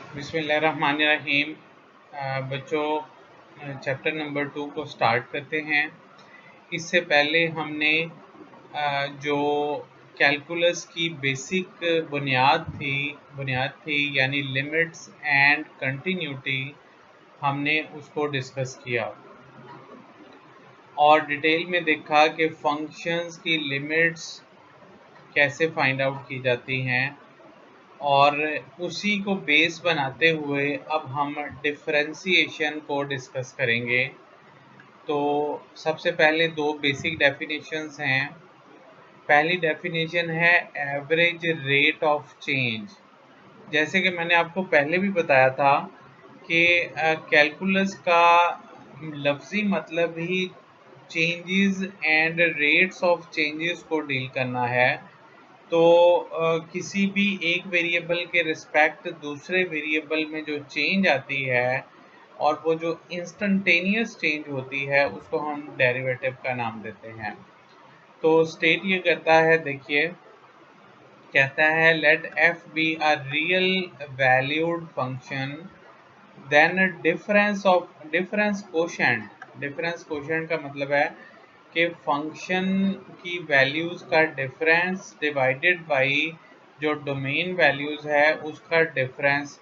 बिस्मिल्लाहिर्रहमानिर्रहीम। बच्चों, chapter number 2 को स्टार्ट करते हैं। इससे पहले हमने जो कैलकुलस की बेसिक बुनियाद थी यानी लिमिट्स एंड कंटिन्यूटी, हमने उसको डिस्कस किया और डिटेल में देखा कि फंक्शंस की लिमिट्स कैसे फाइंड आउट की जाती हैं और उसी को बेस बनाते हुए अब हम डिफरेंशिएशन को डिस्कस करेंगे। तो सबसे पहले दो बेसिक डेफिनेशंस हैं। पहली डेफिनेशन है एवरेज रेट ऑफ चेंज। जैसे कि मैंने आपको पहले भी बताया था कि कैलकुलस का लफ्ज़ी मतलब ही changes and rates of changes को डील करना है। तो किसी भी एक वेरिएबल के रिस्पेक्ट दूसरे वेरिएबल में जो चेंज आती है और वो जो इंस्टेंटेनियस चेंज होती है उसको हम डेरिवेटिव का नाम देते हैं। तो स्टेट ये करता है, देखिए, कहता है let f be a real valued function then difference quotient का मतलब है कि फंक्शन की वैल्यूज़ का डिफरेंस डिवाइडेड बाई जो डोमेन वैल्यूज़ है उसका difference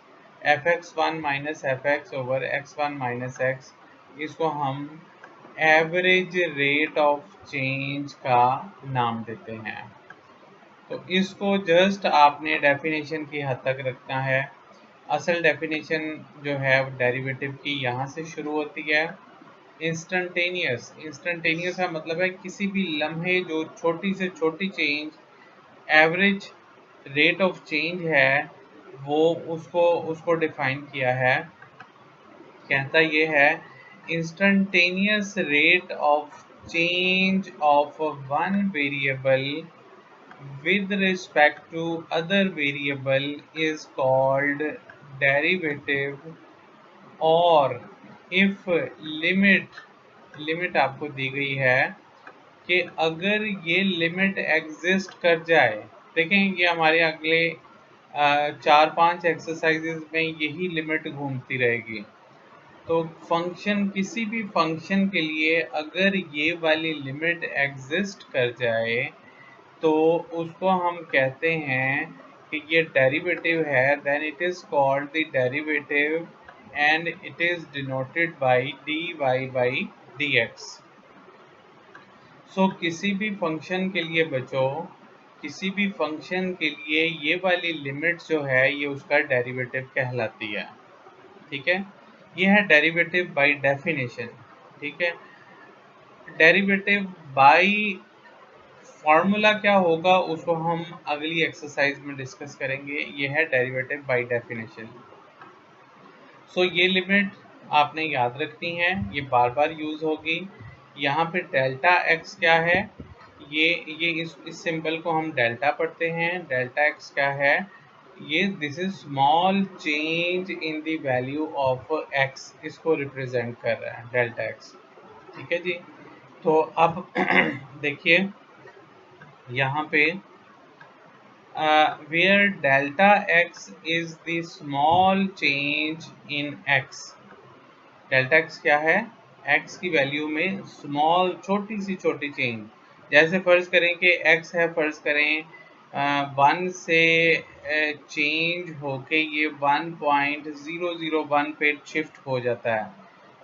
fx1 minus fx over x1 minus x, इसको हम एवरेज रेट ऑफ चेंज का नाम देते हैं। तो इसको जस्ट आपने डेफिनेशन की हद तक रखना है। असल डेफिनेशन जो है डेरिवेटिव की यहाँ से शुरू होती है। इंस्टेंटेनियस का मतलब है किसी भी लम्हे जो छोटी से छोटी change average rate of change है वो उसको डिफाइन किया है। कहता ये है instantaneous rate of change of one variable with respect to other variable is called derivative, और if लिमिट आपको दी गई है कि अगर ये लिमिट एग्जिस्ट कर जाए, देखें ये हमारे अगले 4-5 एक्सरसाइजेज में यही लिमिट घूमती रहेगी। तो किसी भी फंक्शन के लिए अगर ये वाली लिमिट एग्जिस्ट कर जाए तो उसको हम कहते हैं कि ये डेरिवेटिव है। Then it is called the derivative and it is denoted by dy by dx। So किसी भी फंक्शन के लिए बच्चों, किसी भी फंक्शन के लिए ये वाली लिमिट जो है ये उसका डेरिवेटिव कहलाती है। ठीक है, ये है डेरिवेटिव बाय डेफिनेशन। ठीक है, डेरिवेटिव बाय फॉर्मूला क्या होगा उसको हम अगली एक्सरसाइज में डिस्कस करेंगे। ये है डेरिवेटिव बाय डेफिनेशन। सो ये लिमिट आपने याद रखनी है, ये बार बार यूज होगी। यहाँ पे डेल्टा एक्स क्या है, ये इस सिंबल को हम डेल्टा पढ़ते हैं। डेल्टा एक्स क्या है, ये this is small change in the value of x, इसको रिप्रेजेंट कर रहा है डेल्टा एक्स। ठीक है जी। तो अब देखिए यहाँ पे where delta x is the small change in x। Delta x क्या है, x की वैल्यू में स्मॉल छोटी सी छोटी चेंज। जैसे फर्ज करें कि x है, फर्ज करें 1 से चेंज होके ये 1.001 पे शिफ्ट हो जाता है।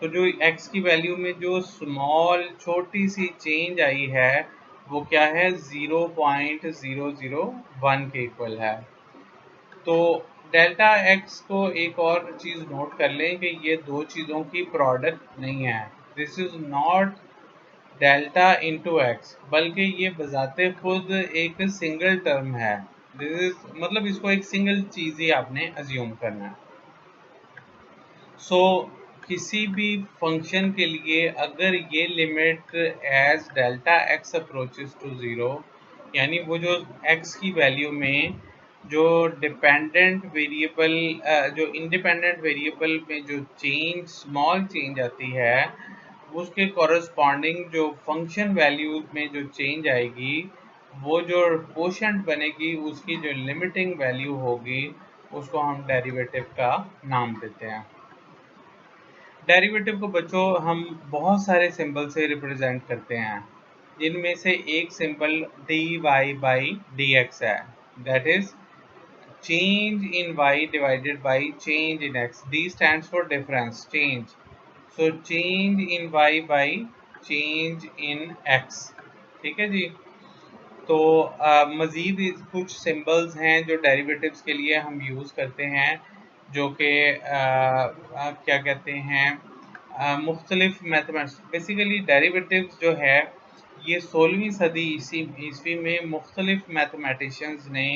तो जो x की वैल्यू में जो स्मॉल छोटी सी चेंज आई है वो क्या है, 0.001 के इक्वल है। तो डेल्टा एक्स को एक और चीज़ नोट कर लें कि ये दो चीज़ों की प्रोडक्ट नहीं है। This is not delta into x, बल्कि ये बजाते खुद एक सिंगल टर्म है। दिस इज मतलब इसको एक सिंगल चीज़ ही आपने अज्यूम करना है। सो किसी भी फंक्शन के लिए अगर ये limit as delta x approaches to zero, यानी वो जो एक्स की वैल्यू में जो इंडिपेंडेंट वेरिएबल में जो चेंज स्मॉल चेंज आती है उसके कॉरस्पॉन्डिंग जो फंक्शन वैल्यू में जो चेंज आएगी वो जो कोशेंट बनेगी उसकी जो लिमिटिंग वैल्यू होगी उसको हम डेरिवेटिव का नाम देते हैं। डेरिवेटिव को बच्चों हम बहुत सारे सिंबल से रिप्रेजेंट करते हैं, जिनमें से एक सिंबल dy बाई dx है, that is change in y divided by change in x. D stands for difference, change. So change in y by change in x. ठीक है जी। तो मज़ीद कुछ सिंबल्स हैं जो डेरिवेटिव्स के लिए हम यूज़ करते हैं, जो कि क्या कहते हैं मुख्तलिफ मैथमेटिक्स। बेसिकली डेरिवेटिव्स जो है ये 16वीं सदी ईस्वी में मुख्तलिफ मैथमेटिशियंस ने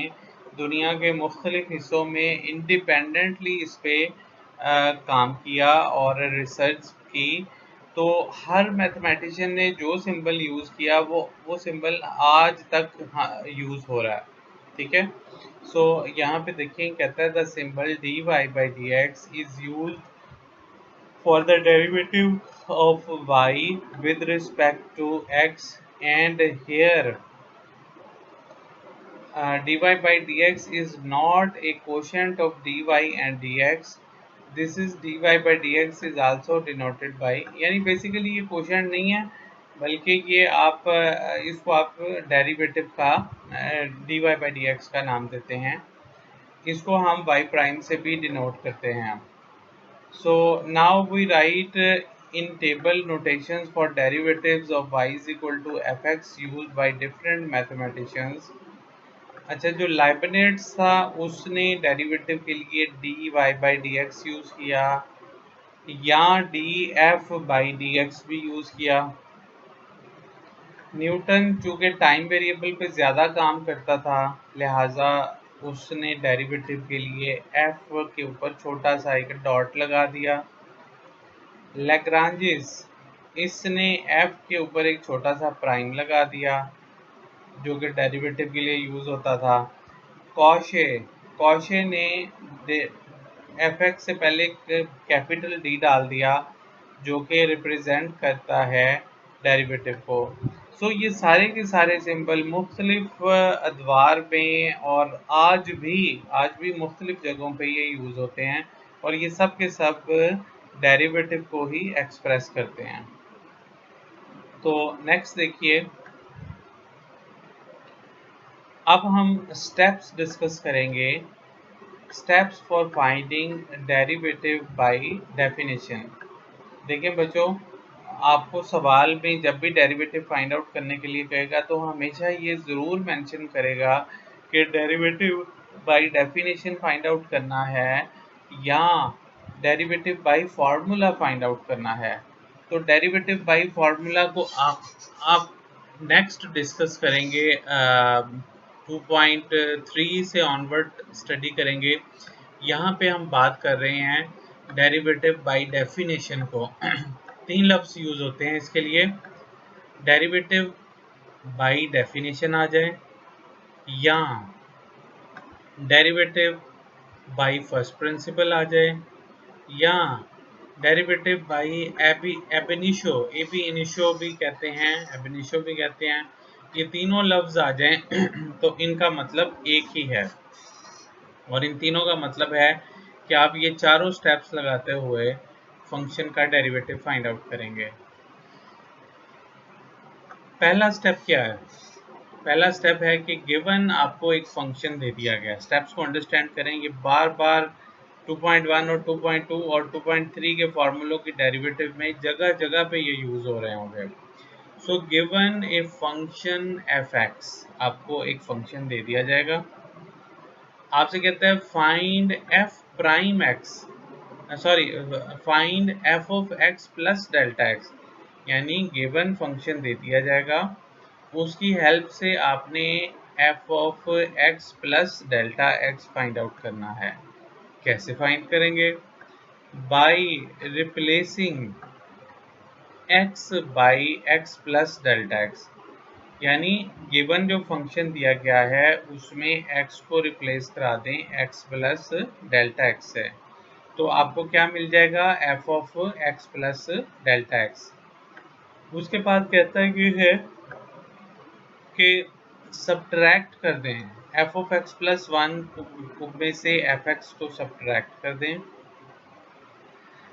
दुनिया के मुख्तलिफ हिस्सों में इंडिपेंडेंटली इस पर काम किया और रिसर्च की। तो हर मैथमेटिशियन ने जो सिंबल यूज़ किया वो सिंबल आज तक यूज़ हो रहा है। ठीक है। सो यहाँ पे देखिए कहता है the symbol dy by dx is use for the derivative of y with respect to x, and here dy by dx is not a quotient of dy and dx. This is dy by dx is also denoted by, यानी basically ये question नहीं है, बल्कि ये आप इसको आप derivative का dy by dx का नाम देते हैं। इसको हम y प्राइम से भी डिनोट करते हैं। So now we write in table notations for derivatives of y is equal to fx used by different mathematicians. अच्छा, जो लाइबनिट्स था उसने डेरिवेटिव के लिए dy बाई dx यूज़ किया या df बाई dx भी यूज़ किया। न्यूटन चूँकि टाइम वेरिएबल पे ज़्यादा काम करता था, लिहाजा उसने डेरिवेटिव के लिए f के ऊपर छोटा सा एक डॉट लगा दिया। लैग्रांजिस इसने f के ऊपर एक छोटा सा प्राइम लगा दिया, जो कि डेरिवेटिव के लिए यूज़ होता था। कॉशे ने fx से पहले कैपिटल D डाल दिया, जो कि रिप्रेजेंट करता है डेरिवेटिव को। सो ये सारे के सारे सिंबल मुख्तलिफ अदवार में और आज भी मुख्तलिफ जगहों पे ये यूज़ होते हैं, और ये सब के सब डेरिवेटिव को ही एक्सप्रेस करते हैं। तो नेक्स्ट देखिए, अब हम स्टेप्स डिस्कस करेंगे, steps for finding derivative by definition. देखें बच्चों, आपको सवाल में जब भी डेरिवेटिव फाइंड आउट करने के लिए कहेगा तो हमेशा ये ज़रूर मेंशन करेगा कि derivative by definition find out करना है या derivative bye formula find out करना है। तो डेरिवेटिव बाय फार्मूला को आप नेक्स्ट डिस्कस करेंगे, 2.3 से ऑनवर्ड स्टडी करेंगे। यहाँ पे हम बात कर रहे हैं डेरिवेटिव बाय डेफिनेशन को। 3 लफ्ज़ यूज़ होते हैं इसके लिए, डेरिवेटिव बाय डेफिनेशन आ जाए, या डेरिवेटिव बाय फर्स्ट प्रिंसिपल आ जाए, या डेरिवेटिव बाय एब इनिशियो भी कहते हैं, एब भी कहते हैं। ये तीनों लफ्ज़ आ जाएं तो इनका मतलब एक ही है, और इन तीनों का मतलब है कि आप ये चारों स्टेप्स लगाते हुए फंक्शन का डेरिवेटिव फाइंड आउट करेंगे। पहला स्टेप क्या है? पहला स्टेप है कि गिवन आपको एक फंक्शन दे दिया गया। स्टेप्स को अंडरस्टैंड करें, ये बार बार 2.1 और 2.2 और 2.3 के फार्मूलों की डेरिवेटिव में जगह जगह पे ये यूज़ हो रहे होंगे। So given a function fx, आपको एक फंक्शन दे दिया जाएगा, आपसे कहता है find f prime x, find f of x plus delta x, यानी गिवन फंक्शन दे दिया जाएगा, उसकी हेल्प से आपने f of x plus delta x find out करना है। कैसे फाइंड करेंगे? By replacing x by x plus delta x, यानी गिवन जो फंक्शन दिया गया है उसमें x को रिप्लेस करा दें x प्लस डेल्टा x से, तो आपको क्या मिल जाएगा? f of x plus delta x। उसके बाद कहता है कि सब्ट्रैक्ट कर दें एफ ऑफ एक्स प्लस 1 में से एफ एक्स को सब्ट्रैक्ट कर दें।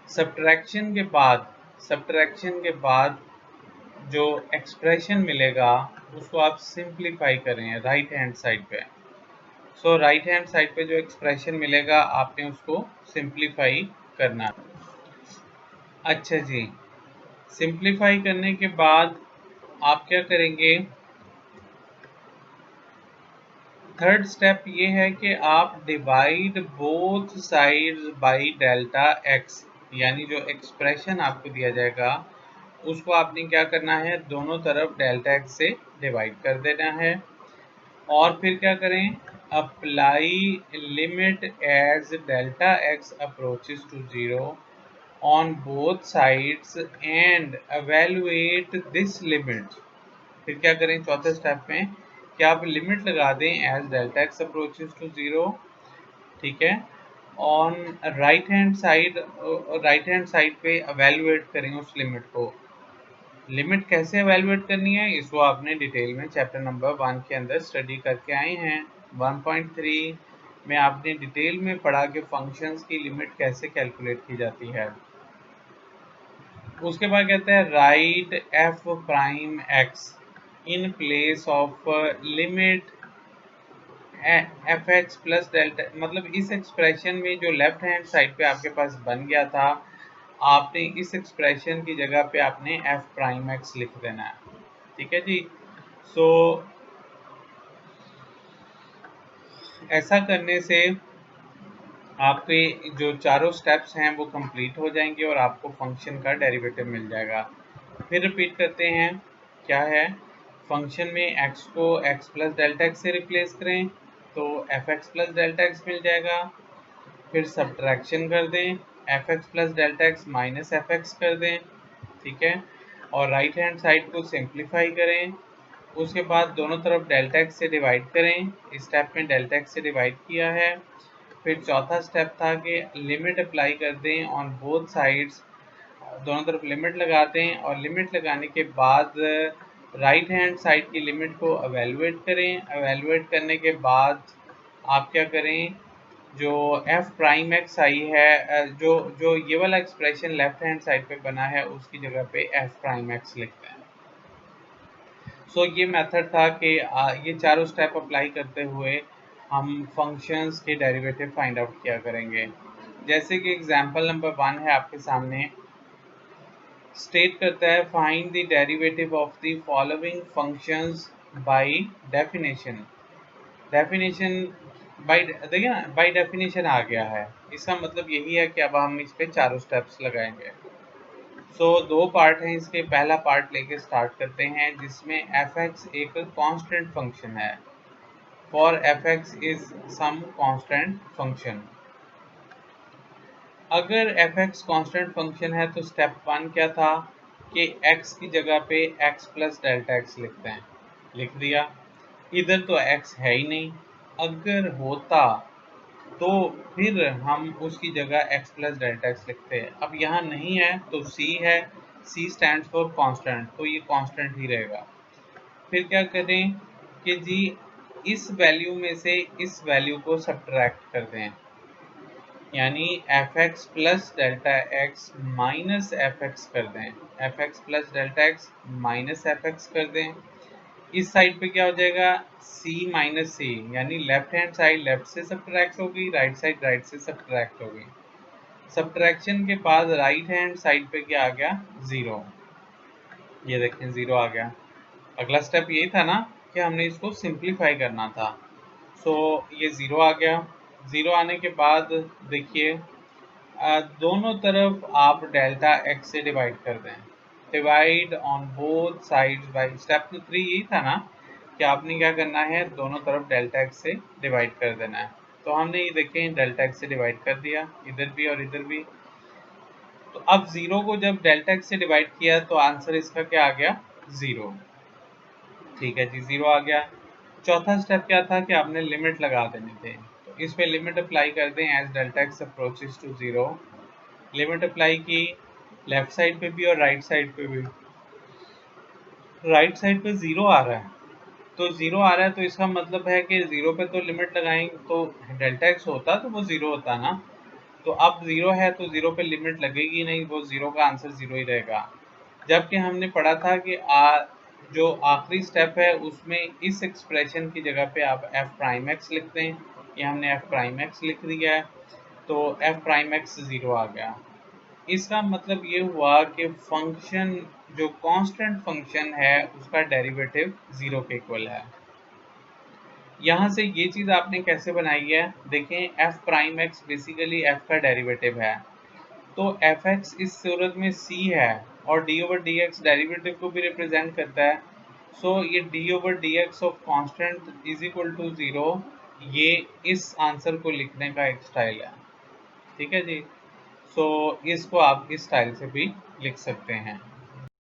सब्ट्रैक्शन के बाद जो एक्सप्रेशन मिलेगा उसको आप सिंप्लीफाई करें राइट हैंड साइड पे। सो राइट हैंड साइड पे जो एक्सप्रेशन मिलेगा आपने उसको सिंप्लीफाई करना। अच्छा जी, सिंप्लीफाई करने के बाद आप क्या करेंगे, थर्ड स्टेप ये है कि आप divide both sides by delta x, यानी जो एक्सप्रेशन आपको दिया जाएगा उसको आपने क्या करना है, दोनों तरफ डेल्टा एक्स से डिवाइड कर देना है। और फिर क्या करें, apply limit as delta x approaches to 0 on both sides and evaluate this limit. फिर क्या करें चौथे स्टेप में कि आप लिमिट लगा दें as delta x approaches to 0, ठीक है, ऑन राइट हैंड साइड पे एवेलुएट करें उस लिमिट को। लिमिट कैसे एवेलुएट करनी है इसको आपने डिटेल में चैप्टर नंबर 1 के अंदर स्टडी करके आए हैं। 1.3 में आपने डिटेल में पढ़ा कि फंक्शंस की लिमिट कैसे कैलकुलेट की जाती है। उसके बाद कहते हैं right F prime x in place of limit F x plus delta, मतलब इस एक्सप्रेशन में जो लेफ्ट हैंड साइड पे आपके पास बन गया था, आपने इस एक्सप्रेशन की जगह पे आपने एफ प्राइम एक्स लिख देना है, ठीक है जी। सो ऐसा करने से आपके जो चारों स्टेप्स हैं वो कंप्लीट हो जाएंगे और आपको फंक्शन का डेरिवेटिव मिल जाएगा। फिर रिपीट करते हैं, क्या है, फंक्शन में x को x प्लस डेल्टा एक्स से रिप्लेस करें तो f x plus delta x मिल जाएगा। फिर सब्ट्रैक्शन कर दें, f x plus delta x minus f x कर दें, ठीक है, और राइट हैंड साइड को सिंप्लीफाई करें। उसके बाद दोनों तरफ डेल्टा एक्स से डिवाइड करें, इस स्टेप में डेल्टा एक्स से डिवाइड किया है। फिर चौथा स्टेप था कि लिमिट अप्लाई कर दें ऑन बोथ साइड्स, दोनों तरफ लिमिट लगा दें और लिमिट लगाने के बाद राइट हैंड साइड की लिमिट को एवेलुएट करें। एवेलुएट करने के बाद आप क्या करें, जो एफ प्राइम एक्स आई है, जो जो ये वाला एक्सप्रेशन लेफ्ट हैंड साइड पे बना है उसकी जगह पे एफ प्राइम एक्स लिखते हैं। सो ये मेथड था कि ये चारों स्टेप अप्लाई करते हुए हम फंक्शंस के डेरिवेटिव फाइंड आउट किया करेंगे। जैसे कि एग्जांपल नंबर 1 है आपके सामने, स्टेट करता है find the derivative of the following functions by definition. Definition bye, देखिए ना, बाय डेफिनेशन आ गया है, इसका मतलब यही है कि अब हम इस पे चारों स्टेप्स लगाएंगे। सो दो पार्ट हैं इसके, पहला पार्ट लेके स्टार्ट करते हैं जिसमें एफ एक्स एक कांस्टेंट फंक्शन है। For f x is some constant function. अगर एफ एक्स कांस्टेंट फंक्शन है तो स्टेप 1 क्या था कि x की जगह पे x प्लस डेल्टा एक्स लिखते हैं, लिख दिया। इधर तो x है ही नहीं, अगर होता तो फिर हम उसकी जगह x प्लस डेल्टा एक्स लिखते हैं। अब यहाँ नहीं है तो c है, c स्टैंड फॉर कांस्टेंट, तो ये कांस्टेंट ही रहेगा। फिर क्या करें कि जी इस वैल्यू में से इस वैल्यू को सब्ट्रैक्ट कर दें, यानी F x plus delta x minus f x कर दें, f x plus delta x minus f x कर दें। इस साइड पे क्या हो जाएगा, c माइनस सी, यानी लेफ्ट हैंड साइड लेफ्ट से सब्ट्रैक्ट होगी, राइट साइड राइट से सब्ट्रैक्ट होगी। सब्ट्रैक्शन के बाद राइट हैंड साइड पे क्या आ गया, 0, ये देखें 0 आ गया। अगला स्टेप यही था ना कि हमने इसको सिंप्लीफाई करना था। सो ये 0 आ गया। 0 आने के बाद देखिए दोनों तरफ आप डेल्टा एक्स से डिवाइड कर दें, divide on both sides by, step 3 यही था ना कि आपने क्या करना है, दोनों तरफ डेल्टा एक्स से डिवाइड कर देना है। तो हमने ये देखें डेल्टा एक्स से डिवाइड कर दिया, इधर भी और इधर भी। तो अब 0 को जब डेल्टा एक्स से डिवाइड किया तो आंसर इसका क्या आ गया, 0, ठीक है जी, 0 आ गया। चौथा स्टेप क्या था कि आपने लिमिट लगा देने थे, तो इस पे लिमिट अप्लाई कर दें as delta x approaches to 0। Limit apply की, लेफ्ट साइड पे भी और राइट साइड पे भी। राइट साइड पे 0 आ रहा है तो 0 आ रहा है तो इसका मतलब है कि 0 पे तो लिमिट लगाएंगे तो डेल्टा एक्स होता तो वो 0 होता ना। तो अब 0 है तो 0 पे लिमिट लगेगी नहीं, वो 0 का आंसर 0 ही रहेगा। जबकि हमने पढ़ा था कि जो आखिरी स्टेप है उसमें इस एक्सप्रेशन की जगह पे आप एफ प्राइम एक्स लिख दें। ये हमने एफ प्राइम एक्स लिख दिया है तो एफ प्राइम एक्स 0 आ गया। इसका मतलब ये हुआ कि फंक्शन जो कांस्टेंट फंक्शन है उसका डेरिवेटिव 0 के इक्वल है। यहाँ से ये चीज़ आपने कैसे बनाई है, देखें F prime x basically F का डेरिवेटिव है, तो एफ एक्स इस सूरत में c है और d over d x derivative को भी रिप्रेजेंट करता है। सो ये d over d x of constant is equal to 0, ये इस आंसर को लिखने का एक स्टाइल है। ठीक है जी। सो इसको आप इस स्टाइल से भी लिख सकते हैं।